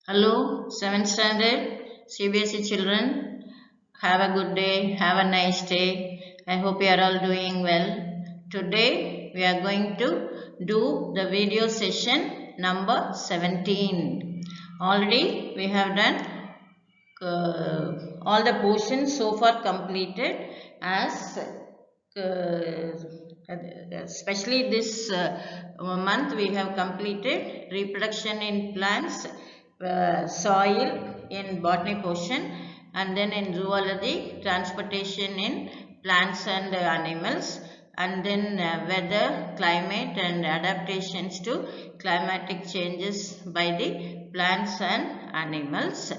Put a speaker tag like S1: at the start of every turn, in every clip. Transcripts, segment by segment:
S1: Hello, 7th standard CBSE children. Have a good day. Have a nice day. I hope you are all doing well. Today we are going to do the video session number 17. Already we have done all the portions so far completed as especially this month we have completed reproduction in plants, soil in botany portion, and then in zoology transportation in plants and animals, and then weather, climate and adaptations to climatic changes by the plants and animals.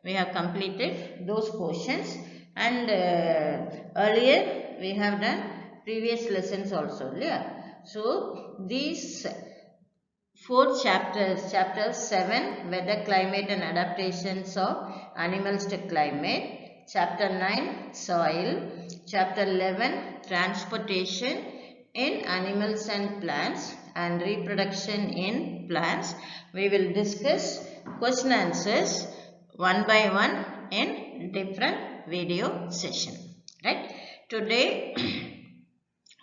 S1: We have completed those portions, and earlier we have done previous lessons also. Yeah. So these four chapters, chapter 7 weather, climate and adaptations of animals to climate, chapter 9 soil, chapter 11 transportation in animals and plants and reproduction in plants. We will discuss question answers one by one in different video session. Right? Today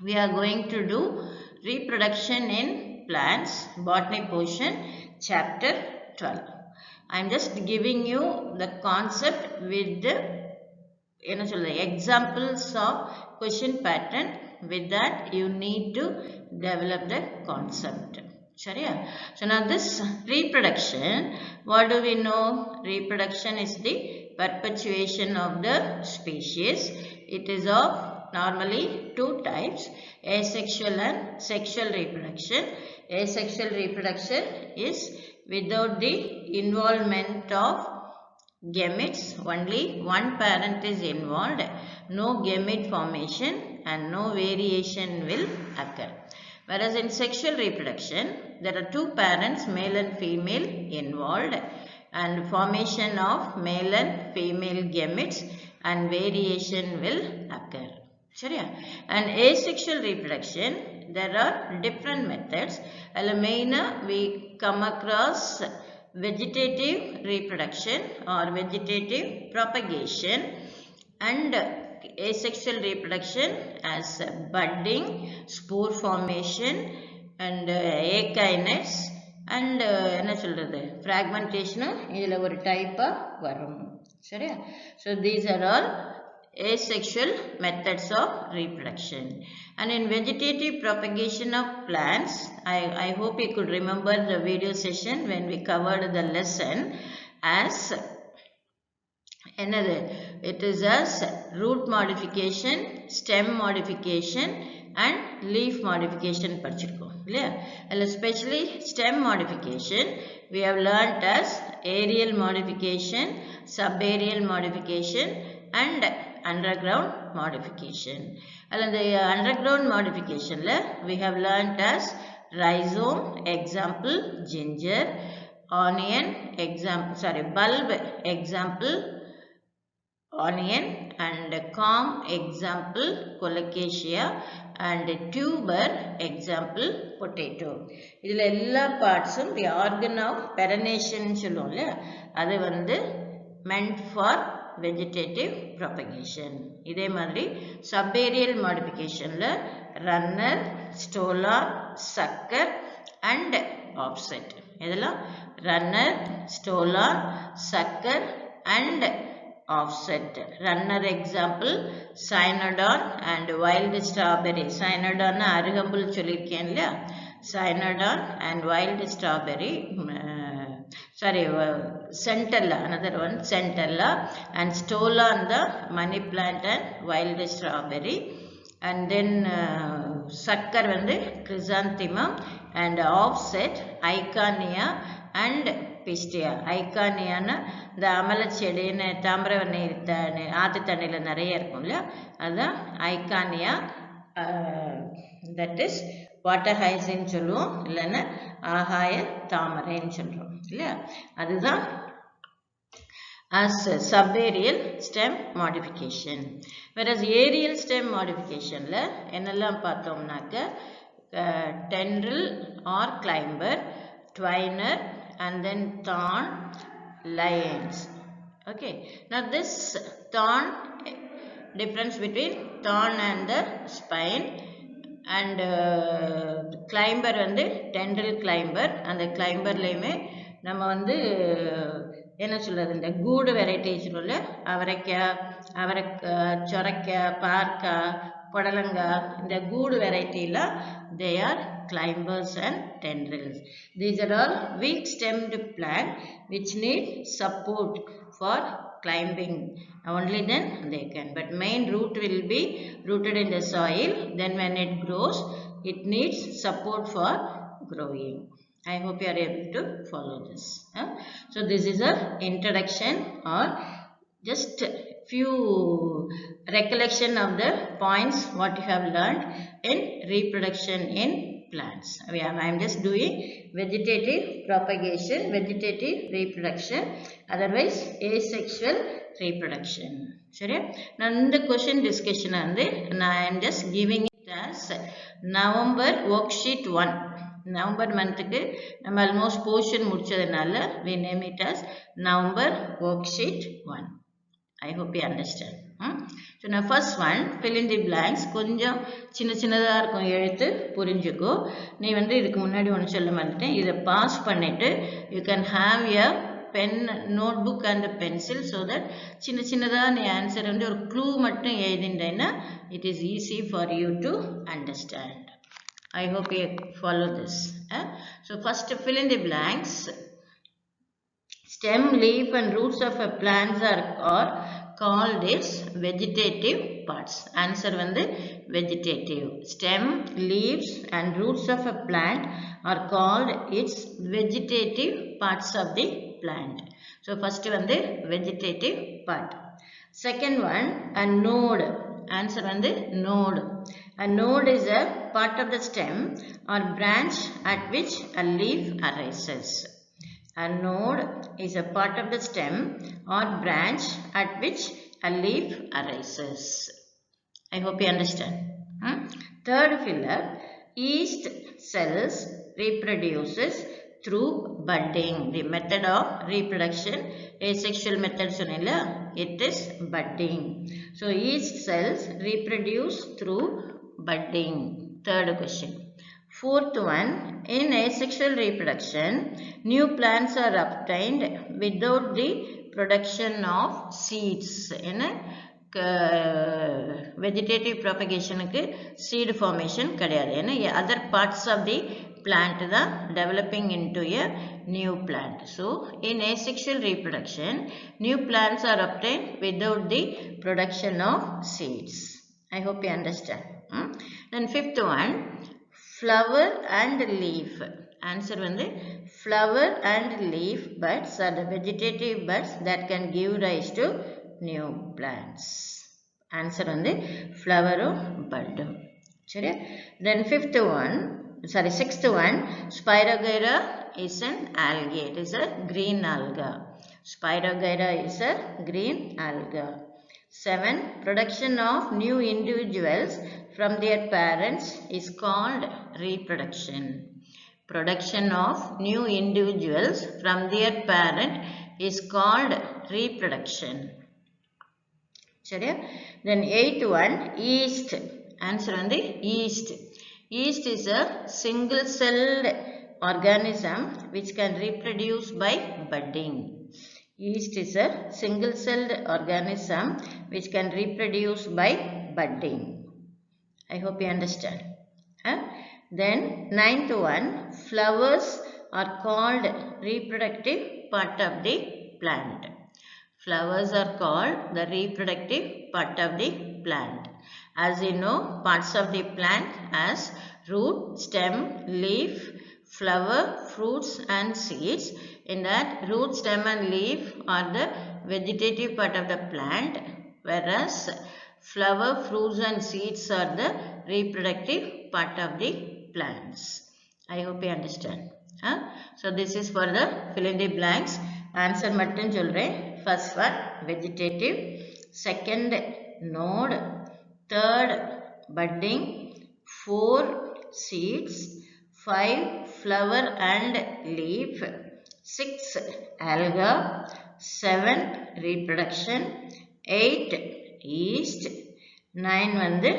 S1: we are going to do reproduction in plants, botany portion, chapter 12. I am just giving you the concept with the examples of question pattern. With that you need to develop the concept. So now this reproduction, what do we know? Reproduction is the perpetuation of the species. It is of normally two types, asexual and sexual reproduction. Asexual reproduction is without the involvement of gametes, only one parent is involved, no gamete formation and no variation will occur. Whereas in sexual reproduction, there are two parents, male and female, involved, and formation of male and female gametes and variation will occur. And asexual reproduction, there are different methods. Main we come across vegetative reproduction or vegetative propagation, and asexual reproduction as budding, spore formation and akinets and என்ன சொல்றது fragmentation இதுல ஒரு டைப்பா வரும். சரியா? So these are all asexual methods of reproduction. And in vegetative propagation of plants, I hope you could remember the video session when we covered the lesson as another. It is as root modification, stem modification and leaf modification படிச்சிருக்கோம் இல்லையா? And especially stem modification we have learnt as aerial modification, subaerial modification and underground modification. And the underground modification we have learnt as rhizome, example ginger, onion, example bulb, example onion, and calm, example colocasia, and tuber, example potato. இதில் எல்லா பார்ட்ஸும் the organ of perenniation சொல்லுவோம் இல்லையா, அது meant for vegetative propagation. இதே மாதிரி subaerial modificationல runner, stolar, sucker and offset. இதெல்லாம் runner, stolar, sucker and offset. Runner example cynodon and wild strawberry. Cynodon அருகம்புல் சொல்லியிருக்கேன் இல்லையா, cynodon and wild strawberry, centella, another one centella, and stola the money plant and wild strawberry, and then sucker chrysanthemum, and offset icania and pistia. Icania இந்த அமல செடின்னு தாமிரவர்ணி ஆற்று தண்ணியில் நிறைய இருக்கும் இல்லையா, அதுதான் ஐகானியா. தட் இஸ் வாட்டர் ஹைசின்னு சொல்லுவோம், இல்லைன்னா ஆகாய தாமரைன்னு சொல்கிறோம் இல்லையா, அதுதான் as subaerial stem modification. Whereas aerial stem modification என்னெல்லாம் பார்த்தோம்னாக்க tendril or climber, twiner and then thorn, lines. Okay. Now this thorn, difference between thorn and the spine, and climber வந்து tendril climber. அந்த climberலையுமே நம்ம வந்து என்ன சொல்றது, இந்த கூடு வெரைட்டிஸ் உள்ள அவரைக்காய், சொரைக்காய், பார்க்காய், புடலங்காய், இந்த கூடு வெரைட்டியில் they are climbers and tendrils. These are all weak stemmed plant which need support for climbing. Only then they can. But main root will be rooted in the soil. Then when it grows, it needs support for growing. I hope you are able to follow this. So this is a introduction or just few recollection of the points what you have learned in reproduction in plants. I am just doing vegetative propagation, vegetative reproduction, otherwise asexual reproduction. சரியா? நான் இந்த question discussion வந்து I am just giving it as November worksheet 1. November மந்த்துக்கு நம்ம almost portion முடிச்சதுனால we name it as November worksheet 1. I hope you understand. So now first one, fill in the blanks. கொஞ்சம் சின்னதா இருக்கும், எழுத்து புரிஞ்சுக்கோ. நீ வந்து இதுக்கு முன்னாடி ஒன்று சொல்ல மாட்டேன், இதை பாஸ் பண்ணிட்டு you can have a pen, notebook and a pencil so that சின்னதா நீ ஆன்சர் வந்து ஒரு க்ளூ மட்டும் எழுதிண்டேன்னா it is easy for you to understand. I hope you follow this. So first fill in the blanks. Stem, leaf and roots of a plants are called as vegetative parts. Answer வந்து vegetative. Stem, leaves and roots of a plant are called its vegetative parts of the plant. So first வந்து vegetative part. Second one, a node. Answer வந்து node. A node is a part of the stem or branch at which a leaf arises. A node is a part of the stem or branch at which a leaf arises. I hope you understand. Third filler, yeast cells reproduces through budding. The method of reproduction, asexual method sonilla, it is budding. So yeast cells reproduce through budding. Third question. Fourth one, in asexual reproduction, new plants are obtained without the production of seeds. In vegetative propagation seed formation kadiyadu. Other parts of the plant are developing into a new plant. So in asexual reproduction, new plants are obtained without the production of seeds. I hope you understand. Then fifth one, flower and leaf. Answer வந்து flower and leaf buds are the vegetative buds that can give rise to new plants. Answer வந்து flower or bud. சரியா? Then sixth one, Spirogyra is an algae. It is a green alga. Spirogyra is a green alga. 7. Production of new individuals from their parents is called reproduction. Production of new individuals from their parent is called reproduction. Then 8th one, yeast. Answer on the yeast. Yeast is a single-celled organism which can reproduce by budding. Yeast is a single-celled organism which can reproduce by budding. I hope you understand. Then 9th one, flowers are called reproductive part of the plant. Flowers are called the reproductive part of the plant. As you know, parts of the plant as root, stem, leaf, flower, fruits and seeds. In that, root, stem and leaf are the vegetative part of the plant, whereas flower, fruits and seeds are the reproductive part of the plants. I hope you understand. So this is for the fill in the blanks. Answer mattum solren. First one, vegetative. Second, node. Third, budding. 4, seeds. 5, flower and leaf. 6 alga, 7 reproduction, 8 yeast, 9 வந்து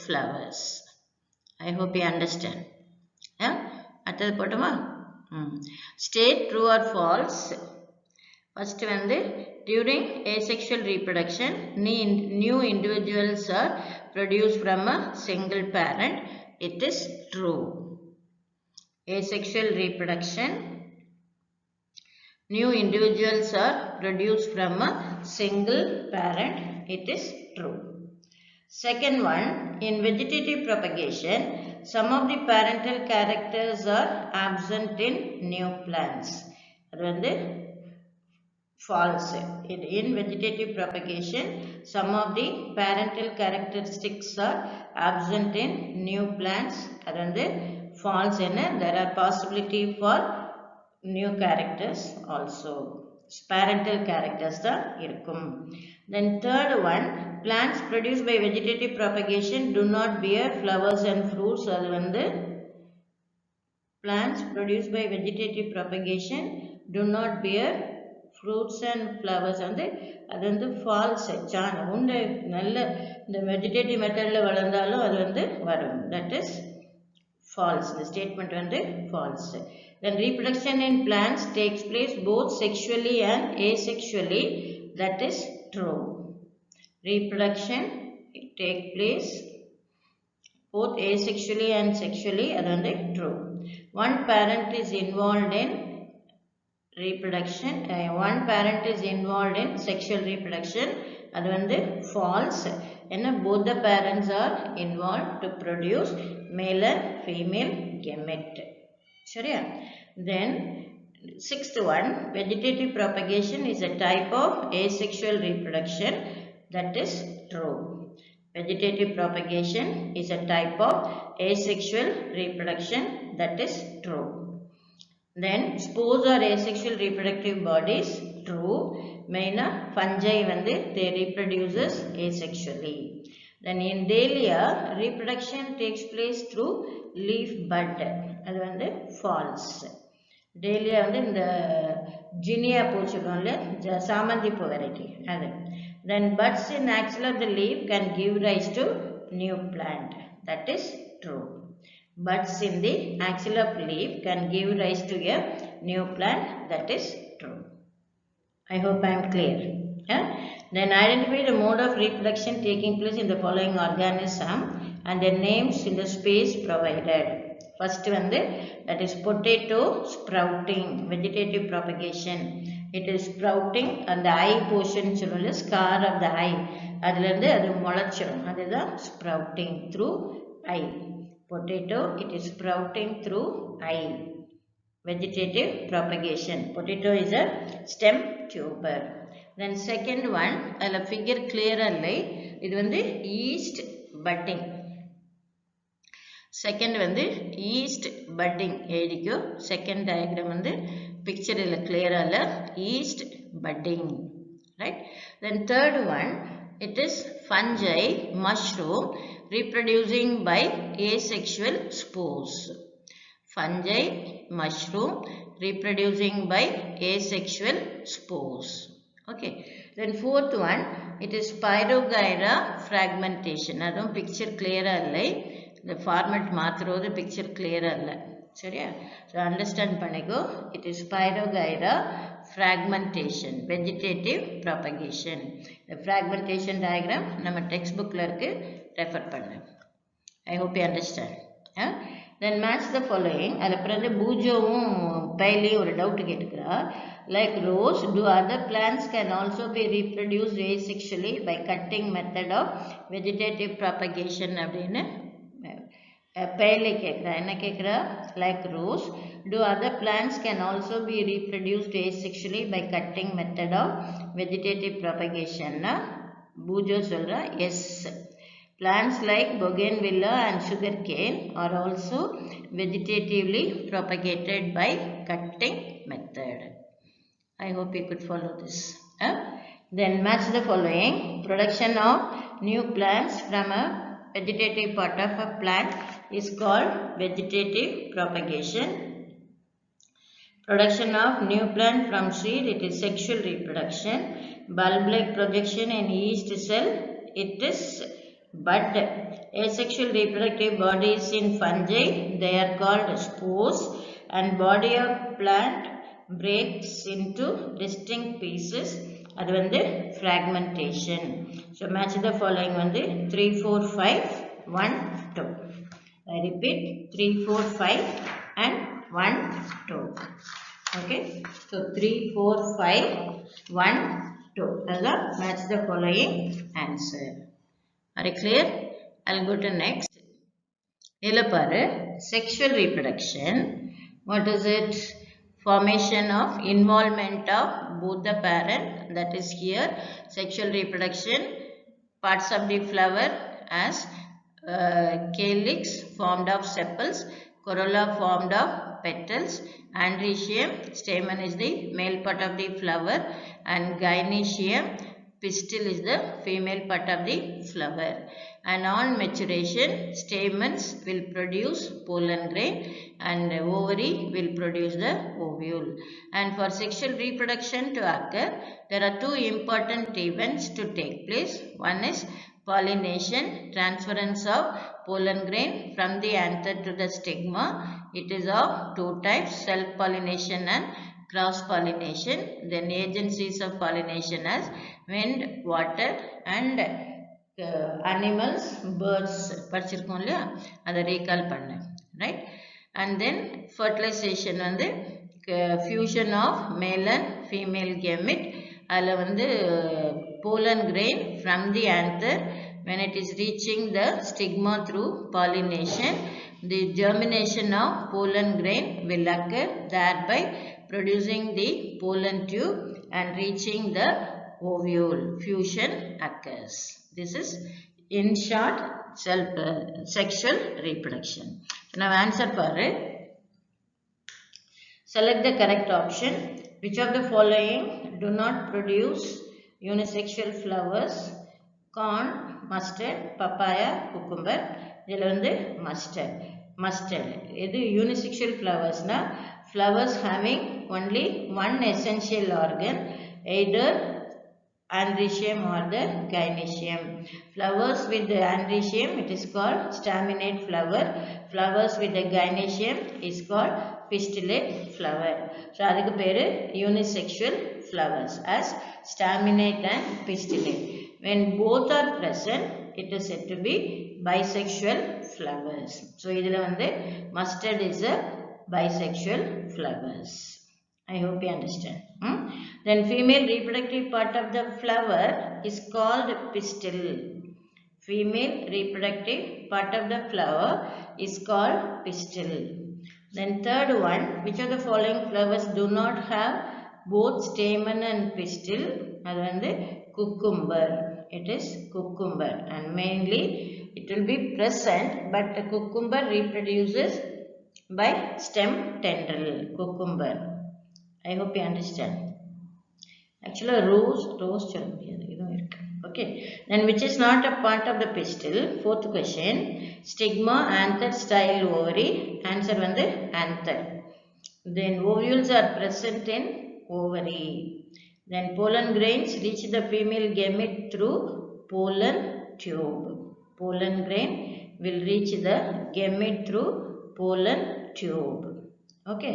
S1: flowers. I hope you understand. அடுத்தது போட்டுமா? State true or false. First வந்து during asexual reproduction, new individuals are produced from a single parent. It is true. Asexual reproduction, new individuals are produced from a single parent. It is true. Second one, in vegetative propagation, some of the parental characters are absent in new plants. அது வந்து false. In vegetative propagation, some of the parental characteristics are absent in new plants. அது வந்து false. There are possibility for new characters also. Parental characters தான் இருக்கும். Then third one, plants produced by vegetative propagation do not bear flowers and fruits. அது வந்து plants produced by vegetative propagation do not bear fruits and flowers. அது வந்து false. உண்டு நல்ல இந்த vegetative methodல வளர்ந்தாலும் அது வந்து வரும். That is false. The statement வந்து false. Then reproduction in plants takes place both sexually and asexually. That is true. Reproduction take place both asexually and sexually. அது வந்து true. One parent is involved in reproduction. One parent is involved in sexual reproduction. அது வந்து false. Both the parents are involved to produce male and female gamete. சரியா? Then sixth one, vegetative propagation is a type of asexual reproduction. That is true. Vegetative propagation is a type of asexual reproduction. That is true. Then spores are asexual reproductive bodies. True. Maina fungi வந்து they reproduces asexually. Then in dahlia, reproduction takes place through leaf bud. அது வந்து false. dahlia வந்து இந்த ஜினியா பூ சொல்லுவோம்ல, சாமந்தி பூ variety அது. Then buds in axil of the leaf can give rise to new plant. That is true. Buds in the axil of leaf can give rise to a new plant. That is true. I hope I am clear. Then identify the mode of reproduction taking place in the following organism and their names in the space provided. First வந்து that is potato sprouting, vegetative propagation. It is sprouting and the eye portion சொல்லுவோம்ல, scar of the eye, அதிலிருந்து அது முளைச்சிடும். அதுதான் sprouting through eye. Potato, it is sprouting through eye. Vegetative propagation. Potato is a stem tuber. Then second one, அதில் figure clear இல்லை, இது வந்து yeast budding. Second வந்து yeast budding எழுதிக்கோ. Second diagram வந்து picture இல்லை clear இல்லை, yeast budding. Right? Then third one, it is fungi, mushroom, reproducing by asexual spores. Fungi, mushroom, reproducing by asexual spores. Okay. Then fourth one, it is Pyrogyra fragmentation. அதுவும் picture clear இல்லை, the format மாத்துறது picture clear இல்லை. சரியா? So understand பண்ணிக்கோ. It is Pyrogyra fragmentation, vegetative propagation. The fragmentation diagram நம்ம textbookல இருக்கு, refer பண்ணு. I hope you understand. Then match the following. அதில் பிறகு பூஜோவும் பைலியும் ஒரு doubt கேட்டுக்கிறா. Like rose, do other plants can also be reproduced asexually by cutting method of vegetative propagation அப்படின்னு பைலி கேட்குறா. என்ன கேட்குறா? Like rose, do other plants can also be reproduced asexually by cutting method of vegetative propagation? பூஜோ சொல்றா yes. Plants like bougainvillea and sugarcane are also vegetatively propagated by cutting method. I hope you could follow this. Then match the following. Production of new plants from a vegetative part of a plant is called vegetative propagation. Production of new plant from seed, it is sexual reproduction. Bulb-like projection in yeast cell, it is bud. Asexual reproductive bodies in fungi, they are called spores, and body of plant breaks into distinct pieces. அது வந்து fragmentation. So match the following வந்து 3, 4, 5, 1, 2. I repeat 3, 4, 5 and 1, 2. Okay. So 3, 4, 5, 1, 2. That's match the following answer. Are you clear? I'll go to next. Sexual reproduction. What is it? Formation of involvement of both the parent, that is here sexual reproduction. Parts of the flower as calyx formed of sepals, corolla formed of petals, androecium stamen is the male part of the flower, and gynoecium pistil is the female part of the flower. And on maturation, stamens will produce pollen grain and ovary will produce the ovule. And for sexual reproduction to occur, there are two important events to take place. One is pollination, transference of pollen grain from the anther to the stigma. It is of two types, self-pollination and cross-pollination. Then agencies of pollination as wind, water and animals, birds, படிச்சிருக்கோம் இல்லையா அதை recall பண்ண, right? And then fertilization வந்து fusion of male and female gamete. அதில் வந்து pollen grain from the anther, when it is reaching the stigma through pollination, the germination of pollen grain will occur, thereby producing the pollen tube and reaching the ovule. Fusion occurs. This is in short sexual reproduction. Now answer பாரு. Select the correct option. Which of the following do not produce unisexual flowers? Corn, mustard, papaya, cucumber. இதில் வந்து mustard. இது unisexual flowers na, flowers having only one essential organ, either androecium or the gynoecium. Flowers with the androecium, it is called staminate flower. Flowers with the gynoecium is called pistillate flower. So adukku peru unisexual flowers as staminate and pistillate. When both are present, it is said to be bisexual flowers. So idhula vande mustard is a bisexual flowers. I hope you understand. Then female reproductive part of the flower is called pistil. Female reproductive part of the flower is called pistil. Then third one, which of the following flowers do not have both stamen and pistil? அது வந்து cucumber. It is cucumber, and mainly it will be present, but the cucumber reproduces by stem tendril. Cucumber. I hope you understand. Actually rose சொல்ல முடியாது, இதுவும் இருக்கு. Okay, then which is not a part of the pistil? Fourth question, stigma, anther, style, ovary. Answer வந்து anther. Then ovules are present in ovary. Then pollen grains reach the female gamete through pollen tube. Pollen grain will reach the gamete through pollen tube. Okay,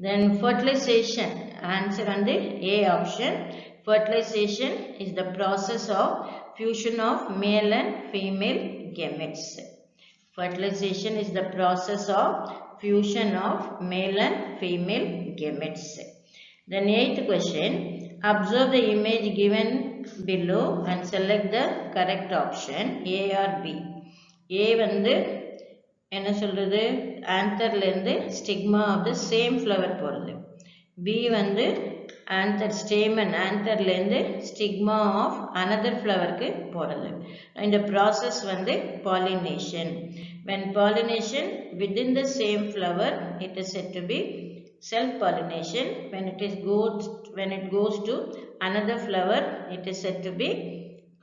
S1: then fertilization. Answer on the A option. Fertilization is the process of fusion of male and female gametes. Fertilization is the process of fusion of male and female gametes. Then eighth question, observe the image given below and select the correct option, A or B. A வந்து என்ன சொல்றது, ஆந்தர்ல இருந்து stigma of the same flower போகிறது. பி வந்து anther stamen, ஆந்தர்ல இருந்து ஸ்டிக்மா ஆஃப் அனதர் ஃப்ளவருக்கு போகிறது. இந்த ப்ராசஸ் வந்து pollination. When pollination within the same flower, it is said to be self-pollination. When it goes to another flower, it is said to be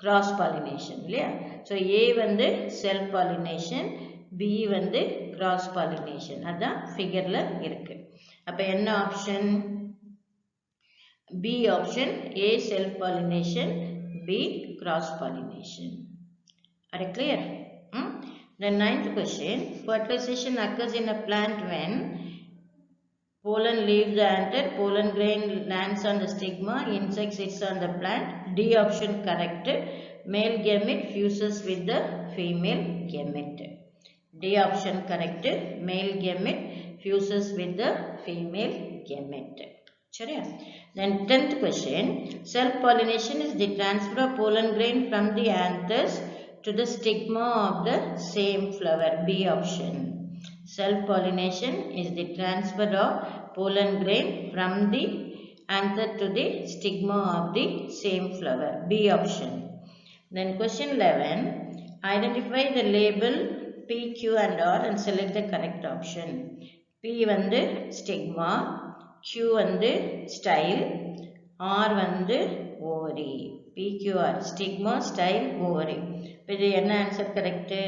S1: cross-pollination. So A வந்து self-pollination, B வந்து cross pollination. அதான் ஃபிகர்ல இருக்கு. அப்போ என்ன option? B option. A self pollination, B cross pollination. Are you clear? The ninth question. Fertilization occurs in a plant when pollen leaves the anther, pollen grain lands on the stigma, insect sits on the plant. D option correct. Male gamete fuses with the female gamete. D option correct. Male gamete fuses with the female gamete. Then 10th question. Self-pollination is the transfer of pollen grain from the anthers to the stigma of the same flower. B option. Self-pollination is the transfer of pollen grain from the anther to the stigma of the same flower. B option. Then question 11. Identify the label P, Q and R and select the correct option. P வந்து stigma, Q வந்து style, R வந்து ovary. PQR stigma, style, ovary. இது என்ன answer correct?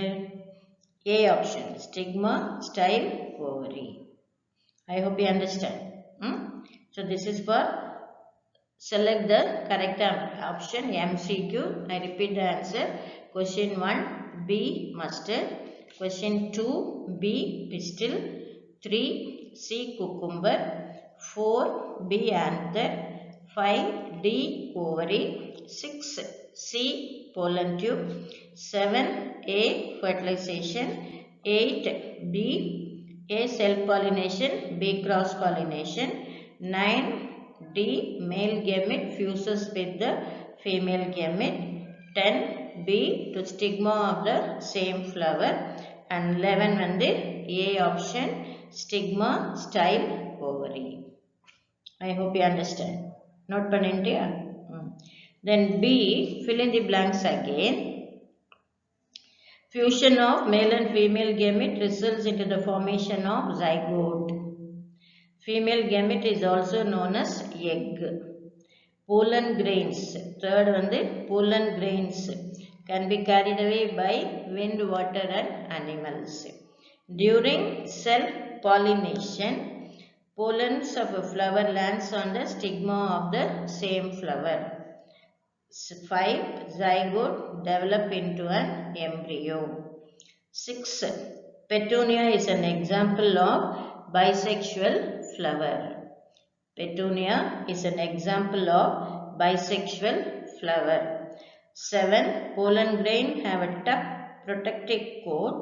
S1: A option. Stigma, style, ovary. I hope you understand. So this is for select the correct option MCQ. I repeat the answer. Question 1 B mustard. Question 2 B pistil. 3 C cucumber. 4 B anther. 5 D ovary. 6 C pollen tube. 7 A fertilization. 8 B A self pollination, B cross pollination. 9 D male gamete fuses with the female gamete. 10 B to stigma of the same flower. And 11 வந்து A option, stigma, style, ovary. I hope you understand. Note பண்ணிட்டியா? Then B, fill in the blanks again. Fusion of male and female gamete results into the formation of zygote. Female gamete is also known as egg. Pollen grains, third one, the pollen grains can be carried away by wind, water and animals. During self-pollination, pollens of a flower lands on the stigma of the same flower. 5. Zygote develop into an embryo. 6. Petunia is an example of bisexual flower. Petunia is an example of bisexual flower. 7. Pollen grain have a tough protective coat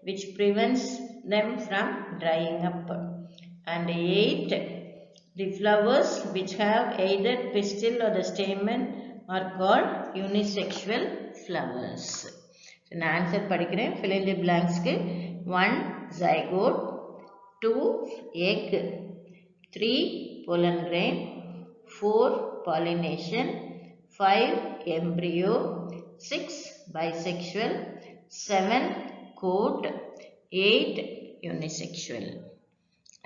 S1: which prevents them from drying up. And 8. The flowers which have either pistil or the stamen are called unisexual flowers. So, the answer படிக்கிறேன். Fill in the blanks. 1 zygote, 2 egg, 3 pollen grain, 4 pollination, 5 embryo, 6 bisexual, 7 coat, 8 unisexual.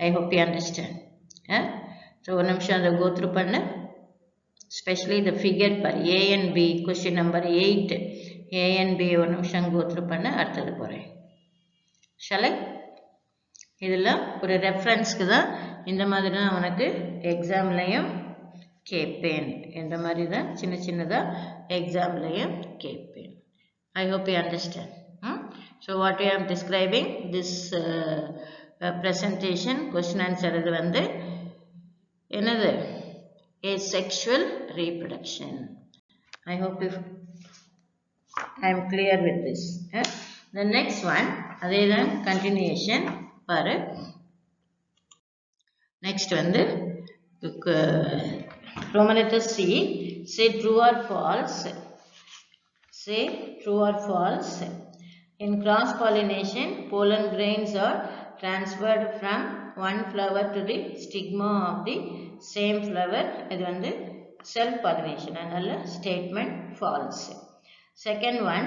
S1: I hope you understand. So one நிமிஷம் அதை go through பண்ண. Especially the figure per A and B, question number 8. A and B ஒரு நிமிஷம் go through பண்ண அடுத்தது போகிறேன். Shall I? இதில் ஒரு ரெஃபரன்ஸ்க்கு தான் இந்த மாதிரி தான் உனக்கு எக்ஸாம்லையும் கேட்பேன். இந்த மாதிரி தான் சின்ன சின்னதாக எக்ஸாம்லையும் கேட்பேன். I hope you understand. So what I am describing this presentation question answer இது வந்து என்னது? Asexual reproduction. I hope if I am clear with this. The next one, அதே தான் continuation பாரு. Next வந்து Roman letter C. Say true or false. Say true or false. In cross pollination, pollen grains are transferred from one flower to the stigma of the same flower. இது வந்து self pollination. அதனால statement false. Second one,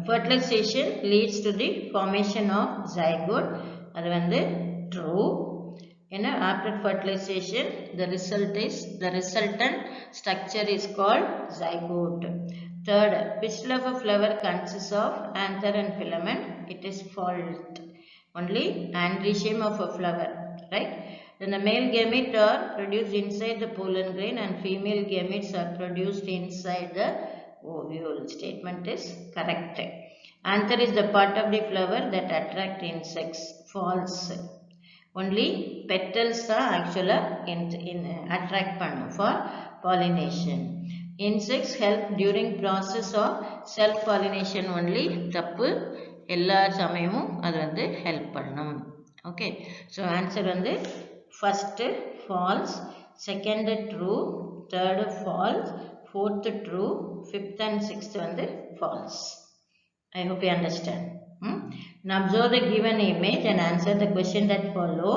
S1: fertilization leads to the formation of zygote. அது வந்து true. After fertilization, the resultant structure is called zygote. Third, pistil of a flower consists of anther and filament. It is false. only androecium of a flower, right? Then the male gametes are produced inside the pollen grain and female gametes are produced inside the ovule. Statement is correct. Anther is the part of the flower that attract insects. False. Only petals are actually attract pannu for pollination. Insects help during process of self pollination only. Tappu ella samayamum adu vandu help pannum. Okay. So answer vandu first false, second true, third false, fourth true, fifth and sixth vandu false. I hope you understand. Now observe the given image and answer the question that follow.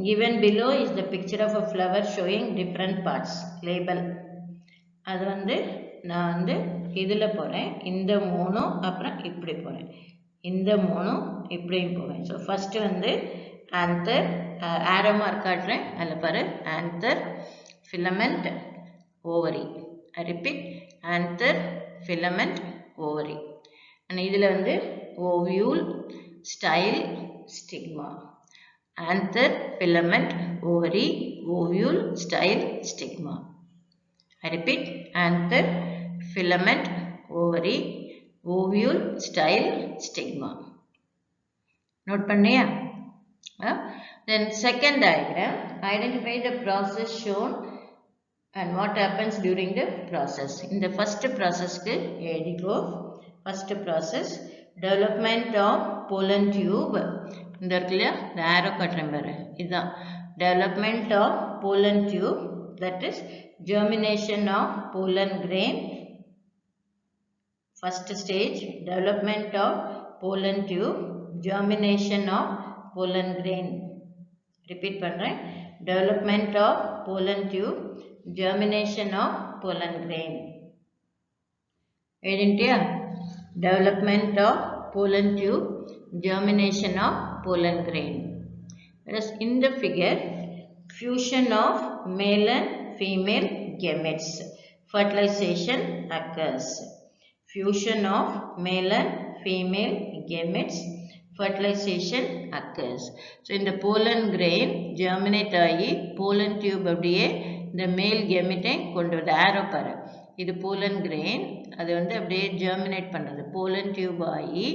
S1: Given below is the picture of a flower showing different parts. Label. அது வந்து நான் வந்து இதில் போகிறேன், இந்த மூணும் அப்புறம் இப்படி போகிறேன், இந்த மூணும் இப்படியும் போவேன். ஸோ ஃபஸ்ட்டு வந்து ஆந்தர், ஆரோ மார்க் காட்டுறேன், அதில் பாரு anther, filament, ovary. I repeat, anther, filament, ovary. And இதில் வந்து ovule, style, stigma. Anther, filament, ovary, ovule, style, stigma. I repeat, anther, filament, ovary, ovule, style, stigma. Note panniya? Then second diagram, identify the process shown and what happens during the process. In the first process, first process, development of pollen tube. இந்த இடத்துல the arrow காட்டுறேன் பாரு, இதுதான் development of pollen tube, that is germination of pollen grain. First stage, development of pollen tube, germination of pollen grain. Repeat பண்றேன், development of pollen tube, germination of pollen grain. எழுதிட்டியா? Development of pollen tube, germination of pollen grain. Whereas in the figure, fusion of male and female gametes, fertilization occurs. Fusion of male and female gametes, fertilization occurs. So in the pollen grain germinate ஆகி pollen tube அப்படியே இந்த male gamete கொண்டு வருது. arrow பாரு, இது pollen grain, அது வந்து அப்படியே germinate பண்ணுறது. pollen tube ஆகி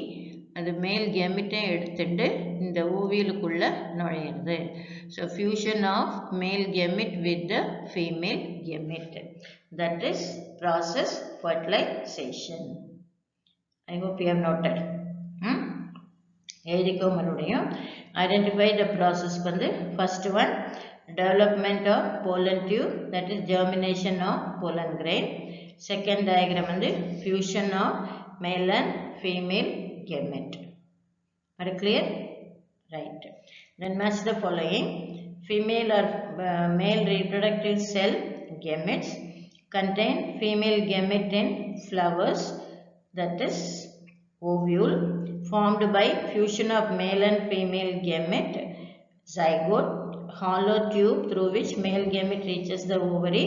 S1: அது மேல் கேமெட்டை எடுத்துட்டு இந்த ஓவியலுக்குள்ள நுழையிறது. So fusion of male gamete with the female gamete, that is process fertilization. I hope you have noted. எழுதிக்கோ மறுபடியும். ஐடென்டிஃபை த ப்ராசஸ்க்கு வந்து first one development of pollen tube, that is germination of pollen grain. Second diagram வந்து fusion of male and female gamete. Are you clear? Right. Then match the following. Female or male reproductive cell gametes contain female gamete in flowers, that is ovule, formed by fusion of male and female gamete. Zygote, hollow tube through which male gamete reaches the ovary.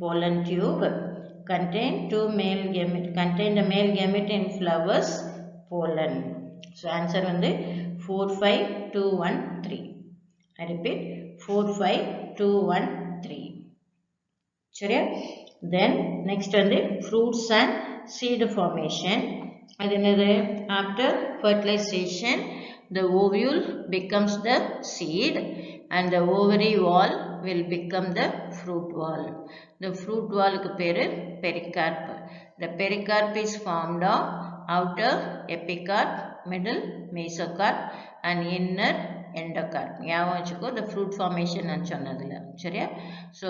S1: Pollen tube contain the male gamete in flowers. Pollen. So answer வந்து 4, 5, 2, 1, 3. I repeat, 4, 5, 2, 1, 3. சரியா? Then next வந்து fruits and seed formation. அது என்னது? After fertilization, the ovule becomes the seed and the ovary wall will become the fruit wall. The fruit wall க்கு பேரு pericarp. The pericarp is formed of outer epicarp, middle mesocarp and inner endocarp. ஞாபகம் வச்சுக்கோ, the fruit formation நான் சொன்னதுல. சரியா? So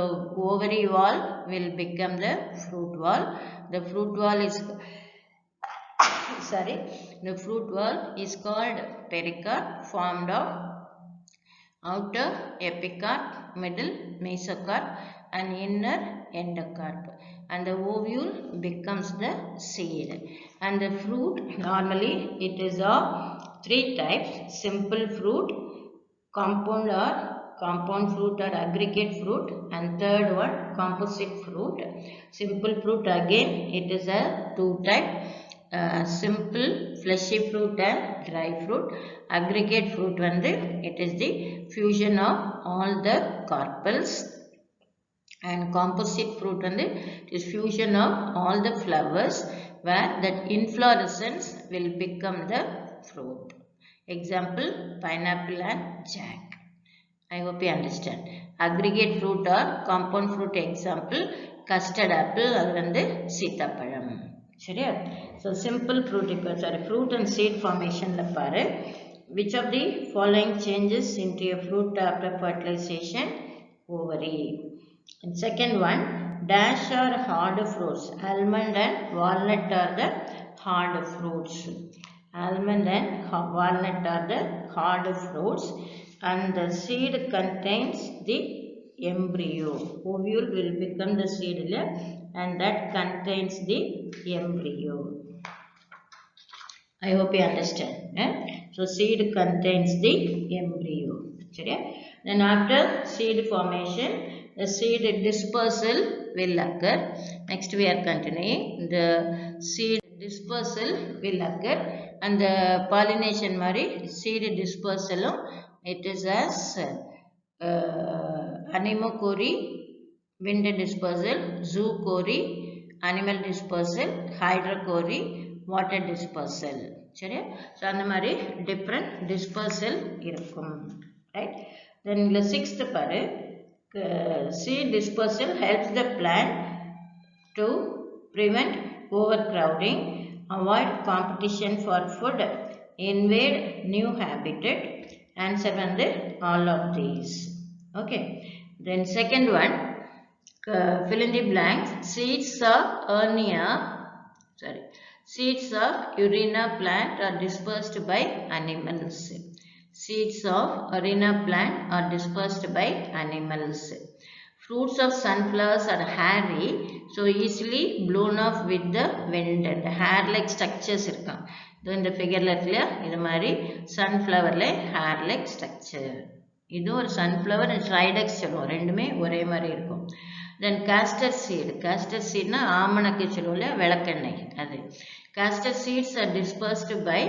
S1: ovary wall will become the fruit wall. The fruit wall is the fruit wall is called pericarp, formed of outer epicarp, middle mesocarp and inner endocarp, and the ovule becomes the seed. And the fruit, normally it is of 3 types: simple fruit, compound fruit or aggregate fruit, and third one composite fruit. Simple fruit, again it is a 2 type. simple fleshy fruit and dry fruit. Aggregate fruit it is the fusion of all the carpels, and composite fruit it is fusion of all the flowers where that inflorescence will become the fruit. Example, pineapple and jack. I hope you understand. Aggregate fruit or compound fruit example, custard apple, அது சீத்தாப்பழம். சரியா? So simple fruit, fruit and seed formation பாரு. Which of the following changes into a fruit after fertilization? Ovary. And second one, dash are hard fruits. Almond and walnut are the hard fruits. Almond and walnut are the hard fruits, and the seed contains the embryo. Ovule will become the seed, and that contains the embryo. I hope you understand. So seed contains the embryo. Then after seed formation, the seed dispersal will occur. Next we are continuing. The seed dispersal will occur, and the pollination seed dispersal, it is as anemochory, wind dispersal, zoochory, animal dispersal, hydrochory, water dispersal. சரியா? So அந்த மாதிரி different dispersal இருக்கும். Right? Then the sixth பாரு, seed dispersal helps the plant to prevent overcrowding, avoid competition for food, invade new habitat. Answer all of these. Okay. Then second one, fill in the blanks. Seeds of urina plant are dispersed by animals. Seeds of urina plant are dispersed by animals. Fruits of sunflowers are hairy, so easily blown off with the wind. The hair-like structures irukam. In the figure la irukla, idu mari sunflower la hair-like structure. Idu or sunflower and tridex solluvom, rendume ore mari irukum. Then castor seed. Castor seed na ஆமணக்கு சொல்லுவோம்ல, விளக்கெண்ணெய் அது. Castor seeds are dispersed by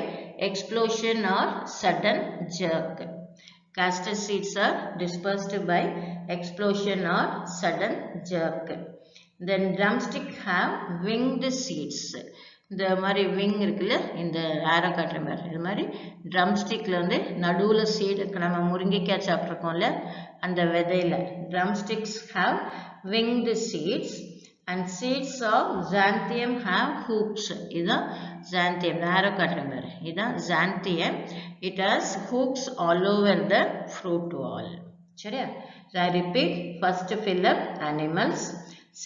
S1: explosion or sudden jerk. Castor seeds are dispersed by explosion or sudden jerk. Then drumstick have winged seeds. இந்த மாதிரி wing இருக்குல்ல, இந்த arrow காட்டுற மாதிரி, இது மாதிரி drumstickல நடுவுல seed, நம்ம முருங்கைக்காய் சாப்பிட்ருக்கோம்ல அந்த விதையில, drumsticks have winged seeds, and seeds of xanthium have hooks. இதுதான் xanthium, arrow காட்டுற மாதிரி, இதுதான் xanthium. It has hooks all over the fruit wall. சரியா? So I repeat, first fill up animals,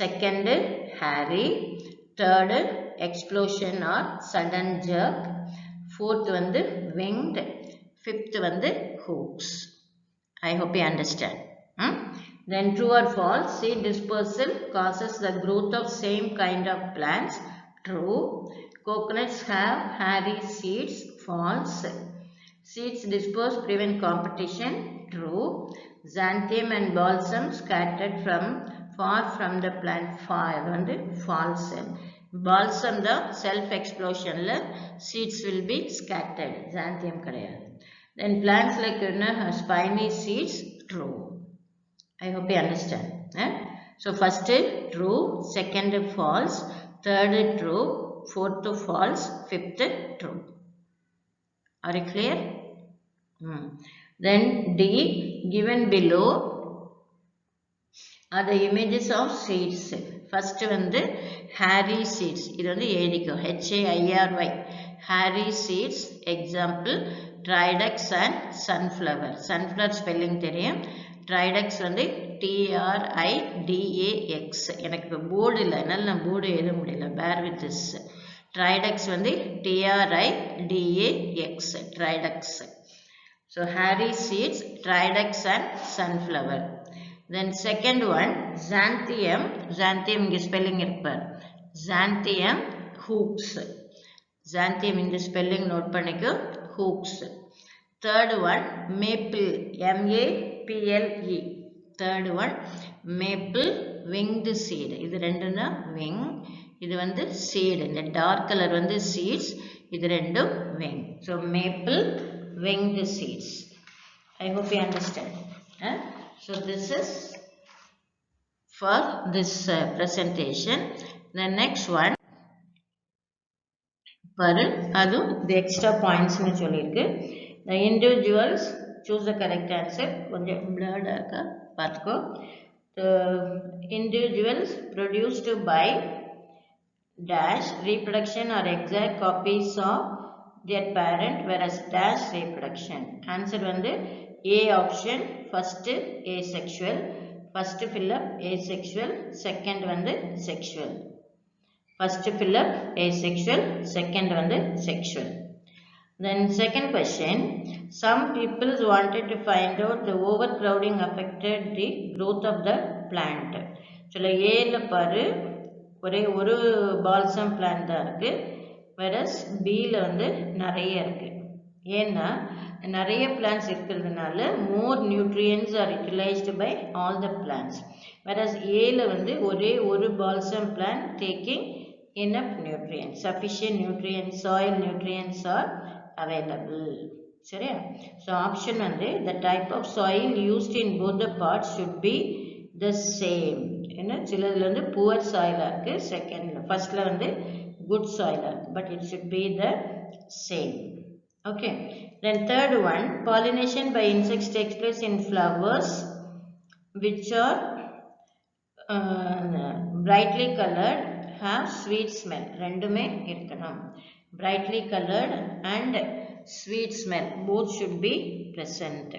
S1: second hairy, third explosion or sudden jerk, fourth winged, fifth hooks. I hope you understand. Then true or false, seed dispersal causes the growth of same kind of plants. True. Coconuts have hairy seeds. False. Seeds dispersed prevent competition. True. Xanthium and balsam scattered from far from the plant. False. Balsam the self explosion la seeds will be scattered. Xanthium kadayadu. Then plants like have spiny seeds. True. I hope you understand. So first true, second false, third true, fourth false, fifth true. Are you clear? Then D, given below are the images of seeds. First hairy seeds. This is H-A-I-R-Y. Hairy seeds. Example, tridex and sunflower. Sunflower spelling theriyum. Tridex T-R-I-D-A-X. எனக்கு board இல்லை, அதனால நான் board எழுத முடியல. Bear with this. Tridex T-R-I-D-A-X. Tridex. So hairy seeds, tridex and sunflower. Then second one, xanthium. Xanthium இங்க spelling இருப்பார். Xanthium hooks. Xanthium இந்த spelling note பண்ணிக்கோ. Hooks. Third one, maple. M-A-P-L-E. Third one, maple winged seed. இது ரெண்டுனா wing. இது வந்து seed. இந்த dark color வந்து seeds. இது ரெண்டும் wing. So maple winged seeds. I hope you understand. So this is for this presentation. The next one, அதுவும் the extra points னு சொல்லிருக்கு. The individuals choose the correct answer. கொஞ்சம் blurred இருக்கா பார்த்துக்கோ. The individuals produced by dash reproduction are exact copies of their parent, whereas dash reproduction. Answer வந்து A option, first asexual, first fill up asexual, second வந்து sexual. First fill up asexual, second வந்து sexual. Then second question, some people wanted to find out the overcrowding affected the growth of the plant. சொல்ல Aல பாரு ஒரே ஒரு balsam plant தான் இருக்கு, whereas Bல வந்து நிறைய இருக்கு. ஏன்னா நிறைய plants இருக்கிறதுனால more nutrients are utilized by all the plants, whereas Aல வந்து ஒரே ஒரு balsam plant taking enough nutrients, sufficient nutrients, soil nutrients are available. சரியா? So option வந்து the type of soil used in both the parts should be the same. என்ன சிலதுல வந்து poor soil இருக்கு, secondல firstல வந்து good soil இருக்கு, but it should be the same. Okay. Then third one, pollination by insects takes place in flowers which are brightly colored, have sweet smell. ரெண்டுமே இருக்கணும். Brightly colored and sweet smell, both should be present.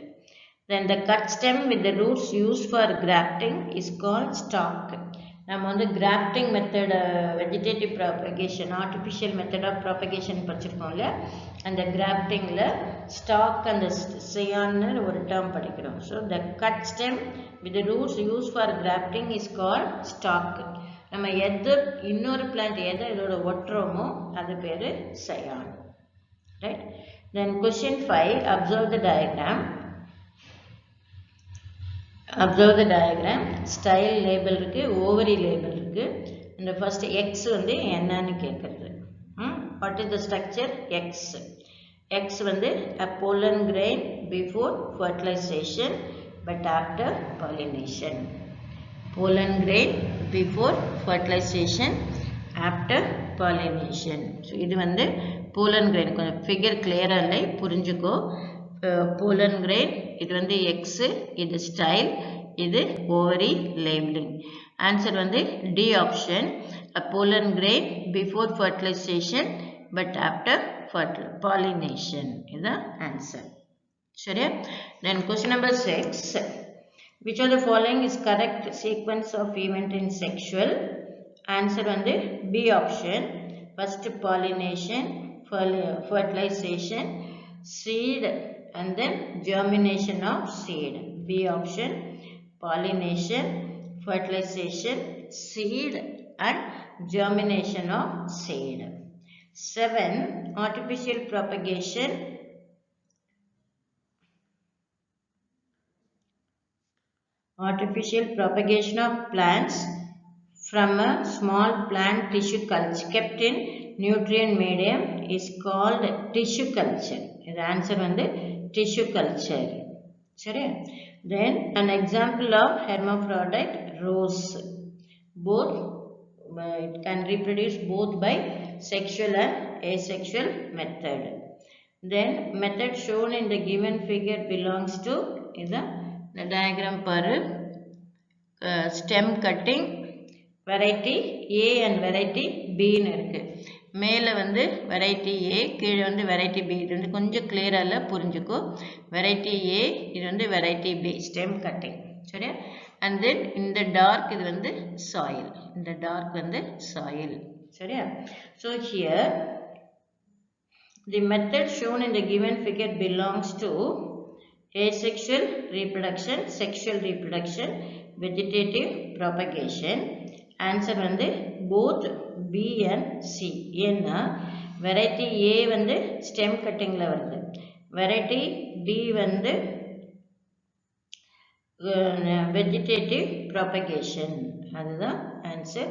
S1: Then the cut stem with the roots used for grafting is called stalk. நம்ம வந்து grafting method, vegetative propagation, artificial method of propagation படிச்சிருக்கோம் இல்லையா, அந்த graftingல stalk and scion ஒரு term படிக்கிறோம். So the cut stem with the roots used for grafting is called stalk. நம்ம எது இன்னொரு plant எதை இதோட ஒட்டுறோமோ அது பேரு scion. Right? Then question 5, observe the diagram. Observe the diagram. Style label இருக்கு, ovary label இருக்கு. இந்த first X வந்து என்னன்னு கேட்கிறது. What is the structure? X. X வந்து a pollen grain before fertilization but after pollination. Pollen grain before fertilization after pollination. So இது வந்து pollen grain. கொஞ்சம் figure clear இல்லை, புரிஞ்சுக்கோ. Pollen grain, இது வந்து X, இது style, இது ovary labeling. Answer வந்து D option, a pollen grain before fertilization but after pollination. இதுதான் answer. சரியா? Then question number 6, which of the following is correct sequence of event in sexual? Answer வந்து B option, first pollination, fertilization, seed and then germination of seed. B option, pollination, fertilization, seed and germination of seed. 7, artificial propagation. Artificial propagation of plants from a small plant tissue culture kept in nutrient medium is called tissue culture. The answer வந்து tissue culture. சரியா? Then an example of hermaphrodite rose. Both it can reproduce both by sexual and asexual method. Then method shown in the given figure belongs to the diagram பாரு, stem cutting variety A and variety B ன்னு இருக்கு. மேலே வந்து variety A, கீழே வந்து variety B. இது வந்து கொஞ்சம் clear-ஆ இல்லை, புரிஞ்சுக்கோ. variety A, இது வந்து variety B, stem cutting. சரியா? And then இந்த dark இது வந்து soil. இந்த dark வந்து soil. சரியா? So here the method shown in the given figure belongs to asexual reproduction, sexual reproduction, vegetative propagation. Answer வந்து both B and C. ஏன்னா variety A வந்து stem cuttingல வருது, variety B வந்து vegetative propagation. அதுதான் answer.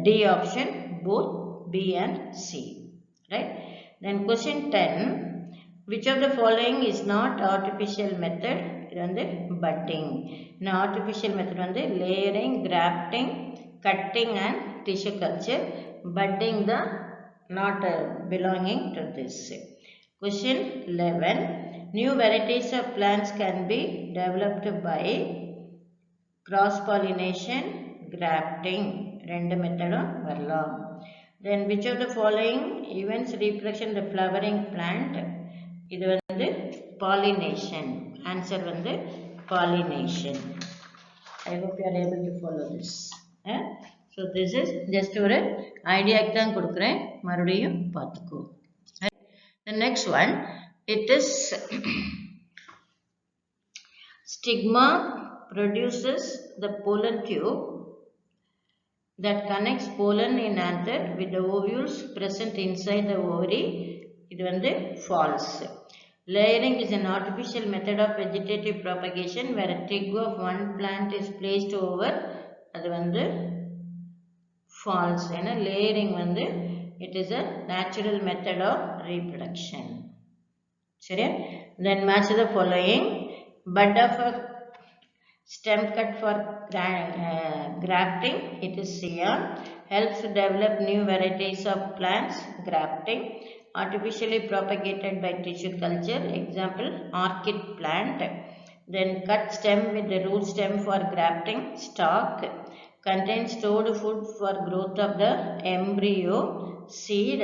S1: D option, both B and C. Right? Then question 10. Which of the following is not artificial method? இது வந்து budding. In artificial method வந்து layering, grafting, cutting and tissue culture. Budding the not belonging to this. Question 11. New varieties of plants can be developed by cross pollination, grafting. ரெண்டு மெத்தடும் வரலாம். Then which of the following events reproduction the flowering plant? இது வந்து pollination. Answer வந்து pollination. I hope you are able to follow this. So this is just ஒரு ஐடியாக்கு தான் கொடுக்குறேன், மறுபடியும் பார்த்துக்கோ. The next one, it is stigma produces the pollen tube that connects pollen in anther with the ovules present inside the ovary. இது வந்து false. Layering is an artificial method of vegetative propagation where a twig of one plant is placed over. அது வந்து false. ஏன்னா layering வந்து it is a natural method of reproduction. சரியா? Then match the following. Bud of a stem cut for grafting, it is Siam. Helps to develop new varieties of plants, grafting. Artificially propagated by tissue culture, example orchid plant. Then cut stem with the root stem for grafting, stalk. Contains stored food for growth of the embryo, seed.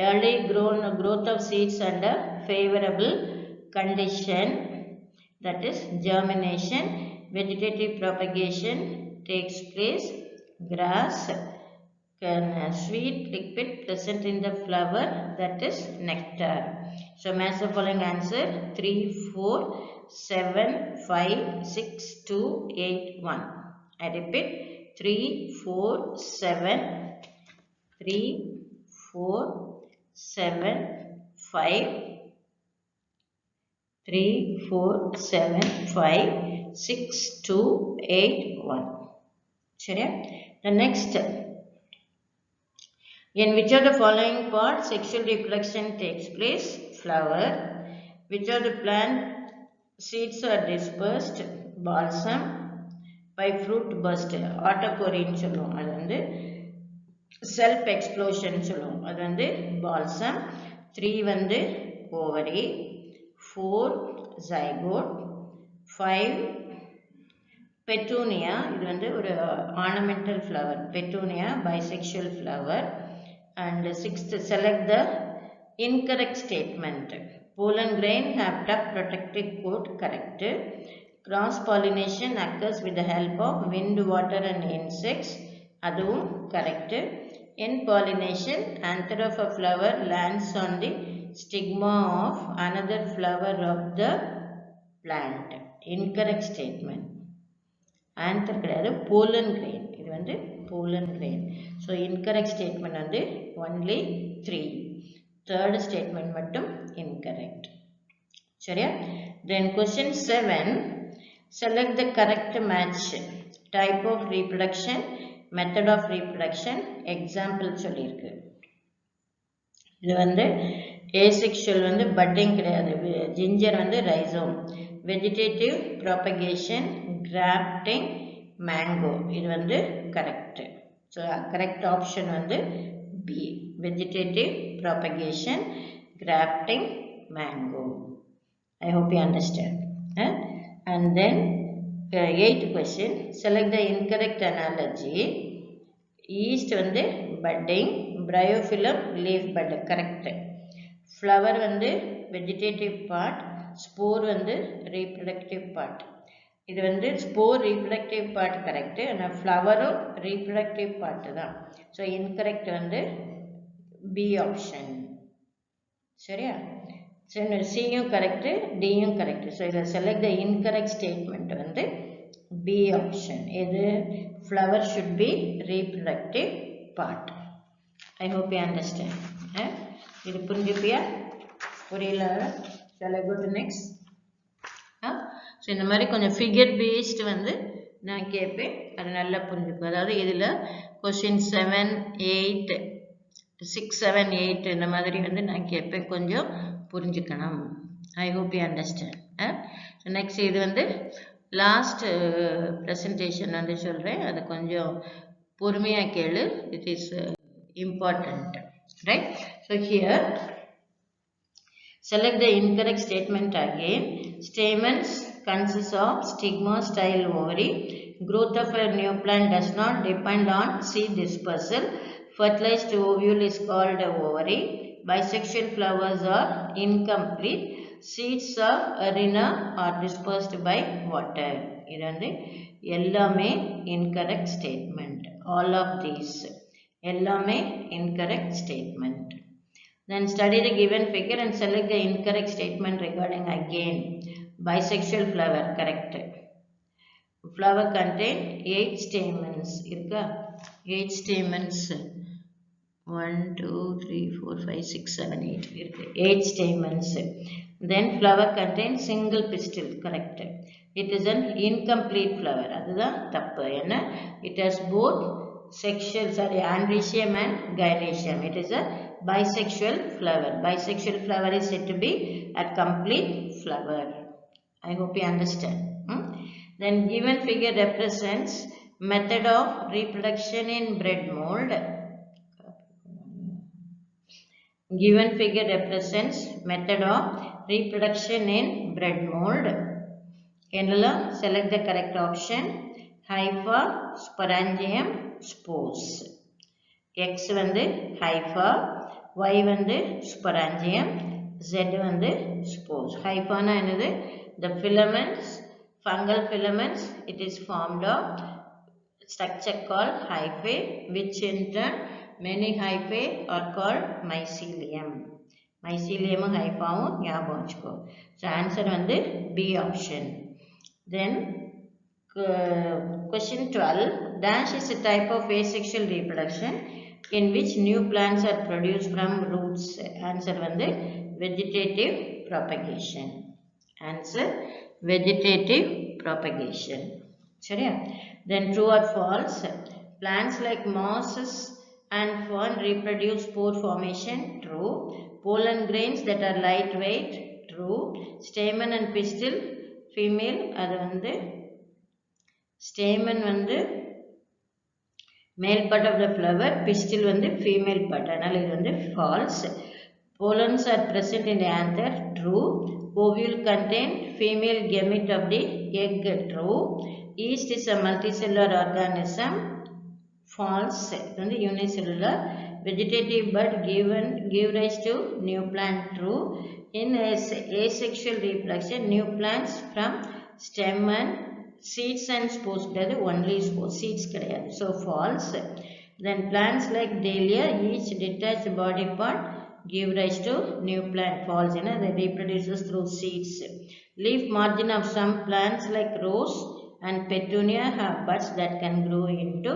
S1: Early growth of seeds under favorable condition, that is germination. Vegetative propagation takes place. Grass, sweet liquid present in the flower, that is nectar. So match the following answer: 3, 4, 7, 5, 6, 2, 8, 1. I repeat: 3, 4, 7, 3, 4, 7, 5, 3, 4, 7, 5, 6, 2, 8, 1. சரியா? The next, in which of the following parts sexual reproduction takes place? Flower. Which of the plant seeds are dispersed? Balsam. By fruit burst, autocorin சொல்லுவோம், அது வந்து self explosion சொல்லுவோம், அது வந்து balsam. 3 வந்து ovary, 4 zygote, 5 petunia, இது வந்து ஒரு ornamental flower, petunia bisexual flower. And 6th, select the incorrect statement. Pollen grain have tough protective coat, correct. Cross pollination occurs with the help of wind, water and insects, அதுவும் correct. In pollination, anther of a flower lands on the stigma of another flower of the plant. Incorrect statement. Anther கிடையாது, pollen grain. இது வந்து pollen grain. So incorrect statement வந்து only 3. Third statement மட்டும் incorrect. சரியா? Then question 7. Select the correct match. Type of reproduction, method of reproduction, example சொல்லியிருக்கு. இது வந்து asexual வந்து budding கிடையாது, ginger வந்து rhizome. Vegetative propagation, grafting, mango. இது வந்து correct. So correct option வந்து B. Vegetative propagation, grafting, mango. I hope you understand. And then 8th question, select the incorrect analogy. Yeast வந்து budding, bryophyllum leaf bud, correct. Flower வந்து vegetative part, spore வந்து reproductive part. இது வந்து spore reproductive part correct, ஆனால் flowerம் reproductive part தான். So incorrect வந்து B option. சரியா? So C யும் correct, D யும் correct. So இதை select the incorrect statement வந்து B option. இது flower should be reproductive part. I hope you understand. இது புரிஞ்சுப்பியா? புரியல? Shall I go to next? So இந்த மாதிரி கொஞ்சம் ஃபிகர் பேஸ்டு வந்து நான் கேட்பேன். அது நல்லா புரிஞ்சுக்கும். அதாவது இதில் கொஸ்டின் 7, 8, 6, 7, 8 இந்த மாதிரி வந்து நான் கேட்பேன். கொஞ்சம் புரிஞ்சுக்கணும். ஐ ஹோப் யூ அண்டர்ஸ்டாண்ட். நெக்ஸ்ட் இது வந்து லாஸ்ட் ப்ரெசன்டேஷன் வந்து சொல்கிறேன். அது கொஞ்சம் பொறுமையாக கேளு. It is important. Right? So here, select the incorrect statement again. Stamens consist of stigma-style ovary. Growth of a new plant does not depend on seed dispersal. Fertilized ovule is called a ovary. Bisexual flowers are incomplete. Seeds are arena or dispersed by water. இது வந்து எல்லாமே incorrect statement. All of these எல்லாமே incorrect statement. Then study the given figure and select the incorrect statement regarding again bisexual flower. Correct. Flower contain 8 stamens. Irka 8 stamens. 1, 2, 3, 4, 5, 6, 7, 8. 8 stamens. Then flower contains single pistil. Correct. It is an incomplete flower. அதுதான் தப்பு. என்ன? It has both sexual, androecium and gynoecium. It is a bisexual flower. Bisexual flower is said to be a complete flower. I hope you understand. Then given figure represents method of reproduction in bread mold. Given figure represents method of reproduction in bread mold. Select the correct option. Hypha, sporangium, spores. X வந்து hypha, Y வந்து sporangium, Z வந்து spores. Hypha na என்னது? The filaments, fungal filaments, it is formed of structure called hyphae, which in turn many hyphae are called mycelium. Mycelium hyphaவும் ஞாபகம் வச்சுக்கோ. So answer வந்து B option. Then question 12. Dash is a type of asexual reproduction in which new plants are produced from roots. Answer வந்து vegetative propagation. Answer vegetative propagation. சரியா? Then true or false? Plants like mosses and fern reproduce spore formation. True. Pollen grains that are lightweight. True. Stamen and pistil female. அது வந்து stamen வந்து male part of the flower, pistil வந்து female part. அதனால இது வந்து false. Pollens are present in the anther. True. Ovule contain female gamete of the egg. True. Yeast is a multicellular organism. False. இது வந்து unicellular. Vegetative bud give rise to new plant. True. In asexual reproduction, new plants from stem and seeds and spores. Only spores, seeds கிடையாது. So false. Then plants like dahlia, each detached body part give rise to new plant. False. They reproduces through seeds. Leaf margin of some plants like rose and petunia have buds that can grow into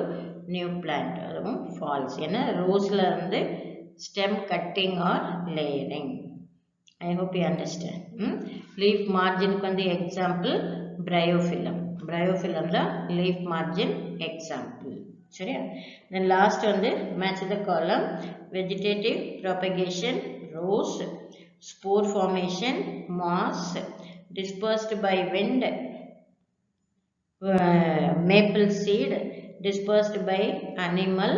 S1: new plant. அதுவும் false. roseல வந்து stem cutting or layering. I hope you understand. Leaf margin வந்து example bryophyllum. Bryophyllum the leaf margin example. சரியா? Then last வந்து match the column. Vegetative propagation, rose. Spore formation, moss. Dispersed by wind, maple seed. Dispersed by animal,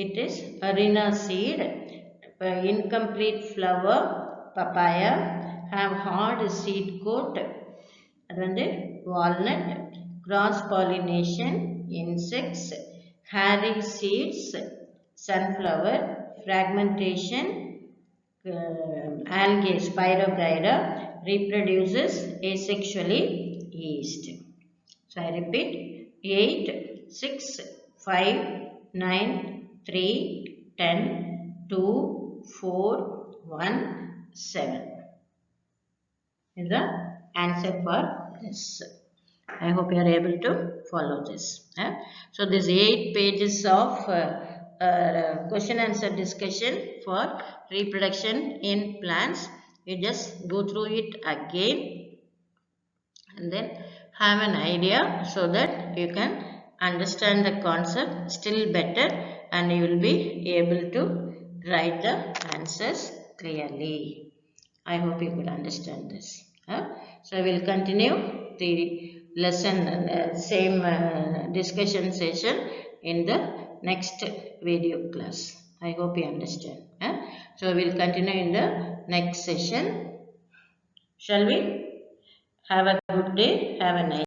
S1: it is arena seed. Incomplete flower, papaya. Have hard seed coat, அது வந்து walnut. Cross pollination, insects. Hairy seeds, sunflower. Fragmentation, algae, Spirogyra reproduces asexually, yeast. So I repeat, 8, 6, 5, 9, 3, 10, 2, 4, 1, 7. Is the answer for this. I hope you are able to follow this. So this 8 pages of question answer discussion for reproduction in plants. You just go through it again and then have an idea so that you can understand the concept still better and you will be able to write the answers clearly. I hope you could understand this. So we will continue the lesson, same discussion session in the next video class. I hope you understand. So we will continue in the next session. Shall we? Have a good day. Have a nice